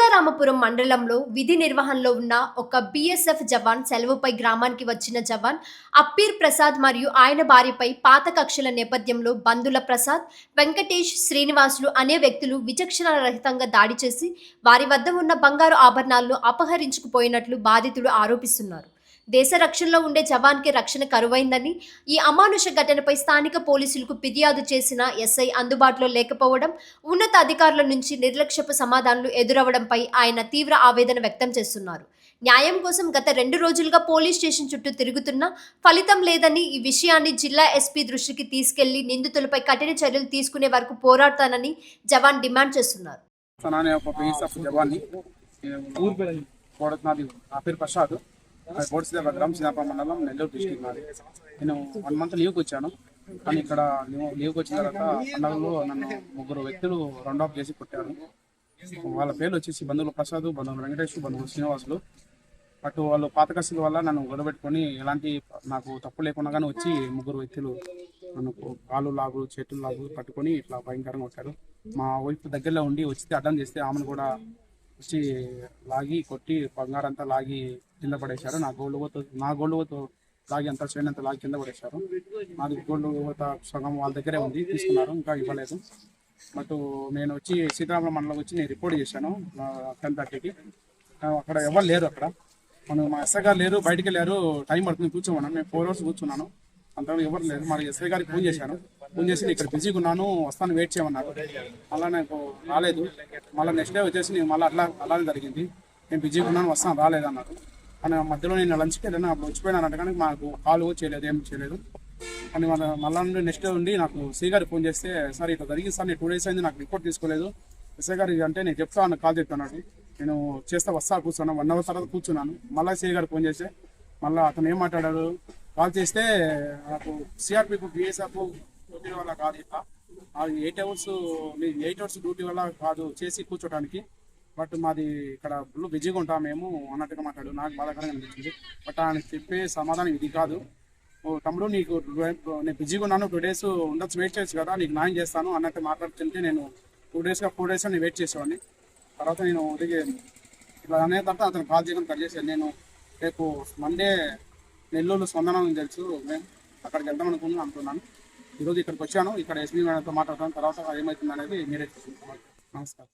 సీతారామపురం మండలంలో విధి నిర్వహణలో ఉన్న ఒక బీఎస్ఎఫ్ జవాన్ సెలవుపై గ్రామానికి వచ్చిన జవాన్ అప్పీర్ ప్రసాద్ మరియు ఆయన భార్యపై పాత కక్షల నేపథ్యంలో బంధుల ప్రసాద్, వెంకటేష్, శ్రీనివాసులు అనే వ్యక్తులు విచక్షణారహితంగా దాడి చేసి వారి వద్ద ఉన్న బంగారు ఆభరణాలను అపహరించుకుపోయినట్లు బాధితుడు ఆరోపిస్తున్నారు. దేశ రక్షణలో ఉండే జవాన్కి రక్షణ కరువైందని, ఈ అమానుష ఘటనపై స్థానిక పోలీసులకు ఫిర్యాదు చేసిన ఎస్ఐ అందుబాటులో లేకపోవడం, ఉన్నత అధికారుల నుంచి నిర్లక్ష్యపు సమాధానాలు ఎదురవడంపై ఆయన తీవ్ర ఆవేదన వ్యక్తం చేస్తున్నారు. న్యాయం కోసం గత 2 రోజులుగా పోలీస్ స్టేషన్ చుట్టూ తిరుగుతున్నా ఫలితం లేదని, ఈ విషయాన్ని జిల్లా ఎస్పీ దృష్టికి తీసుకెళ్లి నిందితులపై కఠిన చర్యలు తీసుకునే వరకు పోరాడతానని జవాన్ డిమాండ్ చేస్తున్నారు. గ్రామ సీతాపురం మండలం, నెల్లూరు డిస్ట్రిక్ట్ నాది. నేను 1 మంత్ లీవ్కి వచ్చాను. కానీ ఇక్కడ లీవ్కి వచ్చిన తర్వాత పండుగలో నన్ను 3 వ్యక్తులు రౌండ్ ఆఫ్ చేసి కొట్టారు. వాళ్ళ పేర్లు వచ్చేసి బంధువులు ప్రసాద్, బంధువులు వెంకటేష్, బంధువులు శ్రీనివాసులు. బట్ వాళ్ళు పాత కసుల వల్ల నన్ను గొడవపెట్టుకొని ఎలాంటి నాకు తప్పు లేకుండా వచ్చి 3 వ్యక్తులు నన్ను కాళ్ళు లాగు, చేతులు లాగు పట్టుకొని ఇట్లా భయంకరంగా కొట్టారు. మా వైపు దగ్గరలో ఉండి వచ్చితే అడ్డం చేస్తే ఆమెను కూడా వచ్చి లాగి కొట్టి బంగారంతా లాగి కింద పడేశారు. నా గోల్డ్ లాగి అంతా చేయనంత లాగి కింద పడేశారు. నాది గోల్డ్ సగం వాళ్ళ దగ్గరే ఉంది, తీసుకున్నారు, ఇంకా ఇవ్వలేదు. బట్ నేను వచ్చి సీతారామపురం మండలం వచ్చి నేను రిపోర్ట్ చేశాను 10:30కి. అక్కడ ఎవరు లేరు. అక్కడ మా ఎస్ఐ గారు లేరు, బయటికి వెళ్ళారు. టైం పడుతుంది, కూర్చోమన్నాను. నేను 4 hours కూర్చున్నాను, అంతవరకు ఎవరు లేరు. మరి ఎస్ఐ గారికి ఫోన్ చేశాను. ఫోన్ చేసి నేను ఇక్కడ బిజీగా ఉన్నాను, వస్తాను, వెయిట్ చేయమన్నారు. అలా నాకు రాలేదు. మళ్ళీ నెక్స్ట్ డే వచ్చేసి నేను మళ్ళీ అలానే జరిగింది. నేను బిజీగా ఉన్నాను, వస్తాను, రాలేదన్నారు. కానీ మధ్యలో నేను లంచ్కి వెళ్ళాను, అప్పుడు వచ్చిపోయినానంట. కానీ మాకు కాల్ చేయలేదు, ఏం చేయలేదు. కానీ మళ్ళీ నెక్స్ట్ డే ఉండి నాకు సీ గారికి ఫోన్ చేస్తే, సార్ ఇట్లా జరిగింది సార్, నేను 2 days అయింది, నాకు రిపోర్ట్ తీసుకోలేదు. ఎస్ఐ గారు అంటే నేను చెప్తాను, కాల్ చెప్తున్నాడు. నేను చేస్తే వస్తా, కూర్చున్నాను. 1 hour తర్వాత కూర్చున్నాను. మళ్ళీ సీ గారికి ఫోన్ చేస్తే మళ్ళీ అతను ఏం మాట్లాడాడు, కాల్ చేస్తే నాకు సిఆర్పిఎఫ్ బిఎస్ఎఫ్ డ్యూటీ వల్ల కాదు, ఇట్లా 8 hours డ్యూటీ వల్ల కాదు చేసి కూర్చోడానికి. బట్ మాది ఇక్కడ ఫుల్ బిజీగా ఉంటాం మేము అన్నట్టుగా మాట్లాడు. నాకు బాధాకరంగా అనిపించింది. బట్ ఆయన చెప్పే సమాధానం ఇది కాదు. తమ్ముడు, నీకు నేను బిజీగా ఉన్నాను, 2 days ఉండొచ్చు, వెయిట్ చేయొచ్చు కదా, నీకు న్యాయం చేస్తాను అన్నట్టు మాట్లాడుతుంటే నేను 4 days నేను వెయిట్ చేసేవాడిని. తర్వాత నేను ఇట్లా అనే తర్వాత అతను కాల్ చేయడం కట్ చేశాను. నేను రేపు మండే నెల్లూరు స్పందన తెలుసు, మేము అక్కడికి వెళ్దాం అనుకున్నాను. ఈరోజు ఇక్కడికి వచ్చాను. ఇక్కడ ఎస్పీ మేడంతో మాట్లాడతాను. తర్వాత ఏమవుతుంది అనేది మీరే చూసుకుంటున్నాను. నమస్కారం.